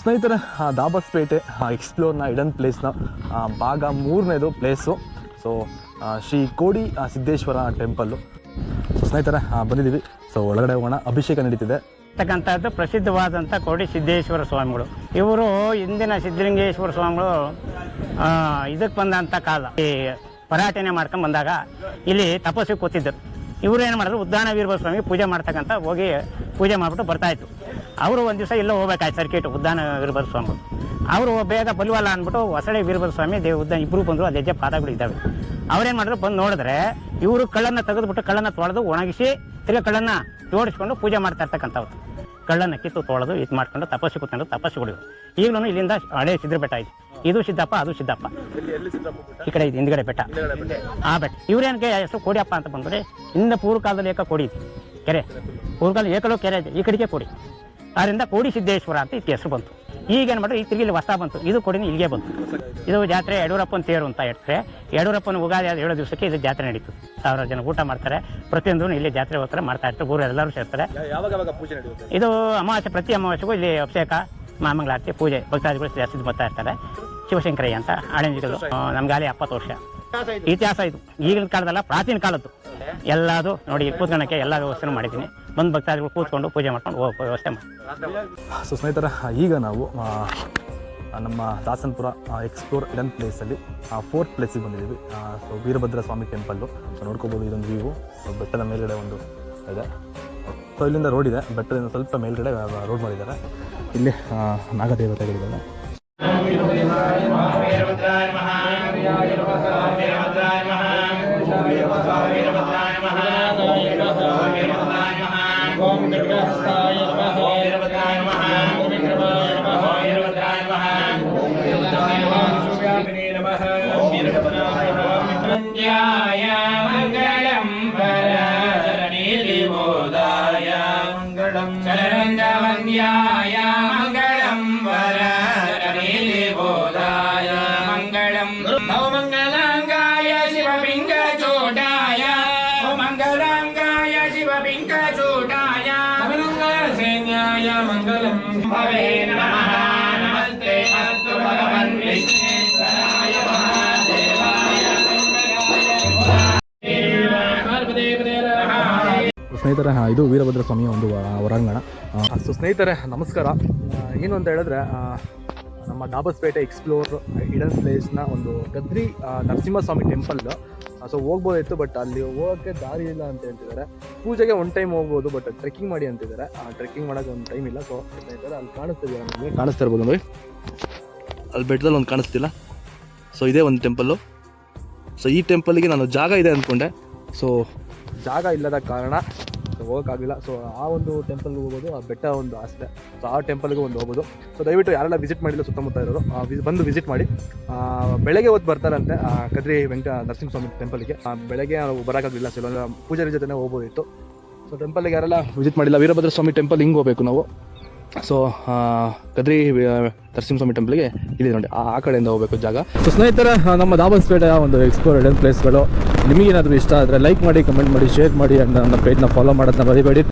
ಸ್ನೇಹಿತರೆ, ದಾಬಸ್ಪೇಟೆ ಎಕ್ಸ್ಪ್ಲೋರ್ನ ಹಿಡನ್ ಪ್ಲೇಸ್ನ ಭಾಗ 3ನೇದು place. So Shri ಕೋಡಿ Siddeshwara temple. ಸ್ನೇಹಿತರೆ ಬಂದಿದ್ದೀವಿ. ಸೊ ಒಳಗಡೆ ಹೋಗೋಣ. ಅಭಿಷೇಕ ನಡೀತಿದೆ. ಅಂತಕ್ಕಂಥದ್ದು ಪ್ರಸಿದ್ಧವಾದಂಥ ಕೋಡಿ ಸಿದ್ದೇಶ್ವರ ಸ್ವಾಮಿಗಳು. ಇವರು ಇಂದಿನ ಸಿದ್ಧಲಿಂಗೇಶ್ವರ ಸ್ವಾಮಿಗಳು ಇದಕ್ಕೆ ಬಂದಂಥ ಕಾಲ ಈ ಪರಾಟನೆ ಮಾಡ್ಕೊಂಡು ಬಂದಾಗ ಇಲ್ಲಿ ತಪಸ್ಸಿಗೆ ಕೂತಿದ್ದರು. ಇವರು ಏನು ಮಾಡಿದ್ರು, ಉದ್ದಾನ ವೀರಭದ್ರ ಸ್ವಾಮಿಗೆ ಪೂಜೆ ಮಾಡ್ತಕ್ಕಂಥ ಹೋಗಿ ಪೂಜೆ ಮಾಡಿಬಿಟ್ಟು ಬರ್ತಾಯಿತ್ತು. ಅವರು ಒಂದು ದಿವಸ ಇಲ್ಲೋ ಹೋಗ್ಬೇಕಾಯ್ತು ಸರ್ಕಿಟ್ ಉದ್ದಾನ ವೀರಭದ್ರ ಸ್ವಾಮಿಗಳು. ಅವರು ಬೇಗ ಬಲಿವಲ್ಲ ಅಂದ್ಬಿಟ್ಟು ಹೊಸಳೆ ವೀರಭದ್ರ ಸ್ವಾಮಿ ಉದ್ದಾನ ಇಬ್ಬರು ಬಂದರು. ಅದು ಹೆಜ್ಜೆ ಪಾದಗಳು ಇದ್ದಾವೆ. ಅವ್ರೇನು ಮಾಡಿದ್ರು, ಬಂದು ನೋಡಿದ್ರೆ ಇವರು ಕಳ್ಳನ್ನು ತೆಗೆದುಬಿಟ್ಟು ಕಳ್ಳನ್ನು ತೊಳೆದು ಒಣಗಿಸಿ ತಿರ್ಗಿ ಕಳ್ಳನ್ನು ಜೋಡಿಸ್ಕೊಂಡು ಪೂಜೆ ಮಾಡ್ತಾ ಇರ್ತಕ್ಕಂಥವ್ರು. ಕಳ್ಳನ್ನು ಕಿತ್ತು ತೊಳೆದು ಇದು ಮಾಡ್ಕೊಂಡು ತಪಸ್ಸು ಕೂತ್ಕೊಂಡು ತಪಸ್ಸು ಹೊಡಿದ್ರು. ಈಗಲೂ ಇಲ್ಲಿಂದ ಹಳೆ ಸಿದ್ರ ಬೆಟ್ಟ ಇದೆ. ಇದು ಸಿದ್ದಪ್ಪ, ಅದು ಸಿದ್ದಪ್ಪ. ಈ ಕಡೆ ಇದೆ ಹಿಂದ್ಗಡೆ ಬೆಟ್ಟ, ಆ ಬೆಟ್ಟ. ಇವ್ರೇನಕ್ಕೆ ಹೆಸರು ಕೋಡಿಯಪ್ಪ ಅಂತ ಬಂದರೆ, ಹಿಂದೆ ಪೂರ್ವಕಾಲದಲ್ಲಿ ಏಕ ಕೋಡಿ ಇದೆ ಕೆರೆ. ಪೂರ್ವಕಾಲದಲ್ಲಿ ಏಕಲೋ ಕೆರೆ ಇದೆ, ಈ ಕಡೆಗೆ ಕೋಡಿ. ಅದರಿಂದ ಕೋಡಿ ಸಿದ್ದೇಶ್ವರ ಅಂತ ಇದಕ್ಕೆ ಹೆಸರು ಬಂತು. ಈಗೇನು ಮಾಡಿದ್ರು, ಈ ತಿರುಗಿಲಿ ಹೊಸ ಬಂತು. ಇದು ಕೋಡಿನ ಇಲ್ಲಿಗೆ ಬಂತು. ಇದು ಜಾತ್ರೆ ಯಡಿಯೂರಪ್ಪನ ತೇರು ಅಂತ ಹೇಳ್ತಾರೆ. ಯಡಿಯೂರಪ್ಪನ ಉಗಾದಿ 7 ದಿವಸಕ್ಕೆ ಇದು ಜಾತ್ರೆ ನಡೀತು. 1000 ಜನ ಊಟ ಮಾಡ್ತಾರೆ. ಪ್ರತಿಯೊಂದು ಇಲ್ಲಿ ಜಾತ್ರೆ ಹೋಗ್ತಾರೆ, ಮಾಡ್ತಾ ಇರ್ತಾರೆ. ಊರು ಎಲ್ಲರೂ ಸೇರ್ತಾರೆ. ಇದು ಅಮಾವಾಸ್ಯೆ, ಪ್ರತಿ ಅಮಾವಾಸ್ಯೆಗೂ ಇಲ್ಲಿ ಅಭಿಷೇಕ, ಮಾಮಂಗಳಾರತಿ, ಪೂಜೆ ಭಕ್ತಾದಿಗಳು ಜಾಸ್ತಿ ಬರ್ತಾ ಇರ್ತಾರೆ. ಶಿವಶಂಕರಯ್ಯ ಅಂತ ಆಳಂಜಿಗಳು. ನಮ್ಗೆ ಅಲ್ಲಿ 70 ವರ್ಷ ಇತಿಹಾಸ ಇದು. ಈಗಿನ ಕಾಲದಲ್ಲ, ಪ್ರಾಚೀನ ಕಾಲದ್ದು. ಎಲ್ಲದು ನೋಡಿ, ಕೂತ್ಕೊಳ್ಳೋಕ್ಕೆ ಎಲ್ಲ ವ್ಯವಸ್ಥೆ ಮಾಡಿದ್ದೀನಿ. ಬಂದು ಭಕ್ತಾದಿಗಳು ಕೂತ್ಕೊಂಡು ಪೂಜೆ ಮಾಡ್ಕೊಂಡು ಹೋಗೋ ವ್ಯವಸ್ಥೆ ಮಾಡಿ. ಸೊ ಸ್ನೇಹಿತರೆ, ಈಗ ನಾವು ನಮ್ಮ ದಾಸನಪುರ ಎಕ್ಸ್ಪ್ಲೋರ್ ಹಿಡನ್ ಪ್ಲೇಸಲ್ಲಿ 4th ಪ್ಲೇಸಿಗೆ ಬಂದಿದ್ದೀವಿ. So Veerabhadra Swamy temple. So ನೋಡ್ಕೋಬೋದು, ಇದೊಂದು ವ್ಯೂ. ಬೆಟ್ಟದ ಮೇಲ್ಗಡೆ ಒಂದು ಇದೆ. ಸೊ ಇಲ್ಲಿಂದ ರೋಡ್ ಇದೆ. ಬೆಟ್ಟದಿಂದ ಸ್ವಲ್ಪ ಮೇಲ್ಗಡೆ ರೋಡ್ ಮಾಡಿದ್ದಾರೆ. ಇಲ್ಲಿ ನಾಗದೇವತೆಗಳಿದ್ದಾರೆ. ಮಂಗಲಾಂಗಾಯ ಶಿವಪಿಂಗ ಚೋಟಾಯ, ಮಂಗಲಾಂಗಾಯ ಶಿವಪಿಂಗ ಚೋಟಾಯ, ಸೇನ್ಯಾಯ ಮಂಗಲಂ ಭವೇ ನಮಃ. ನಮಸ್ತೆ ಅಸ್ತು ಭಗವನ್ ವಿಶ್ವೇಶ್ವರಾಯ ಮಹಾದೇವಾಯ. ಸ್ನೇಹಿತರೆ, ಇದು ವೀರಭದ್ರ ಸ್ವಾಮಿಯ ಒಂದು ಹೊರಾಂಗಣ. ಸೊ ಸ್ನೇಹಿತರೆ ನಮಸ್ಕಾರ. ಏನು ಅಂತ ಹೇಳಿದ್ರೆ, ನಮ್ಮ ದಾಬಸ್ಪೇಟೆ ಎಕ್ಸ್ಪ್ಲೋರ್ ಹಿಡನ್ ಪ್ಲೇಸ್ನ ಒಂದು Gadri Narasimhaswamy temple. So ಹೋಗ್ಬೋದಿತ್ತು, but ಅಲ್ಲಿ ಹೋಗೋಕ್ಕೆ ದಾರಿ ಇಲ್ಲ ಅಂತ ಹೇಳ್ತಿದ್ದಾರೆ. ಪೂಜೆಗೆ 1 ಟೈಮ್ ಹೋಗ್ಬೋದು, ಬಟ್ ಟ್ರೆಕ್ಕಿಂಗ್ ಮಾಡಿ ಅಂತಿದ್ದಾರೆ. ಟ್ರೆಕ್ಕಿಂಗ್ ಮಾಡೋಕ್ಕೆ ಒಂದು ಟೈಮ್ ಇಲ್ಲ. ಸೊ ಸ್ನೇಹಿತರೆ, ಅಲ್ಲಿ ಕಾಣಿಸ್ತಿದೆಯಾ ನಮಗೆ? ಕಾಣಿಸ್ತಾ ಇರ್ಬೋದು ನೋಡಿ, ಅಲ್ಲಿ ಬೆಟ್ಟದಲ್ಲಿ ಒಂದು ಕಾಣಿಸ್ತಿಲ್ಲ. ಸೊ ಇದೇ ಒಂದು ಟೆಂಪಲ್ಲು. ಸೊ ಈ ಟೆಂಪಲ್ಗೆ ನಾನು ಜಾಗ ಇದೆ ಅಂದ್ಕೊಂಡೆ. ಸೊ ಜಾಗ ಇಲ್ಲದ ಕಾರಣ ಹೋಗೋಕ್ಕಾಗಲಿಲ್ಲ. ಸೊ ಆ ಒಂದು ಟೆಂಪಲ್ಗೆ ಹೋಗ್ಬೋದು, ಆ ಬೆಟ್ಟ ಒಂದು ಅಷ್ಟೇ. ಸೊ ಆ ಟೆಂಪಲ್ಗೆ ಒಂದು ಹೋಗ್ಬೋದು. ಸೊ ದಯವಿಟ್ಟು ಯಾರೆಲ್ಲ ವಿಸಿಟ್ ಮಾಡಿಲ್ಲ ಸುತ್ತಮುತ್ತ ಇರೋರು ಬಂದು ವಿಸಿಟ್ ಮಾಡಿ. ಬೆಳಗ್ಗೆ ಹೊತ್ತು ಬರ್ತಾರಂತೆ ಕದ್ರಿ ನರಸಿಂಹಸ್ವಾಮಿ ಟೆಂಪಲ್ಗೆ. ಬೆಳಗ್ಗೆ ಬರೋಕ್ಕಾಗಲಿಲ್ಲ. ಸೊ ಪೂಜಾರಿ ಜೊತೆ ಹೋಗ್ಬೋದಿತ್ತು. ಸೊ ಟೆಂಪಲ್ಗೆ ಯಾರೆಲ್ಲ ವಿಸಿಟ್ ಮಾಡಿಲ್ಲ, ವೀರಭದ್ರ ಸ್ವಾಮಿ ಟೆಂಪಲ್ ಹಿಂಗೆ ಹೋಗ್ಬೇಕು ನಾವು. ಸೊ ಕದ್ರಿ ನರಸಿಂಹಸ್ವಾಮಿ ಟೆಂಪಲ್ಗೆ ಇಲ್ಲಿ ನೋಡಿ, ಆ ಕಡೆಯಿಂದ ಹೋಗಬೇಕು ಜಾಗ. ಸೊ ಸ್ನೇಹಿತರೆ, ನಮ್ಮ ದಾಬಸ್ಪೇಟೆಯ ಒಂದು ಎಕ್ಸ್ಪ್ಲೋರ್ ಹಿಡನ್ ಪ್ಲೇಸ್ಗಳು ನಿಮಗೇನಾದರೂ ಇಷ್ಟ ಆದರೆ ಲೈಕ್ ಮಾಡಿ, ಕಮೆಂಟ್ ಮಾಡಿ, ಶೇರ್ ಮಾಡಿ. ನನ್ನ ಪೇಜ್ನ ಫಾಲೋ ಮಾಡೋದನ್ನ ಮರಿಬೇಡಿ.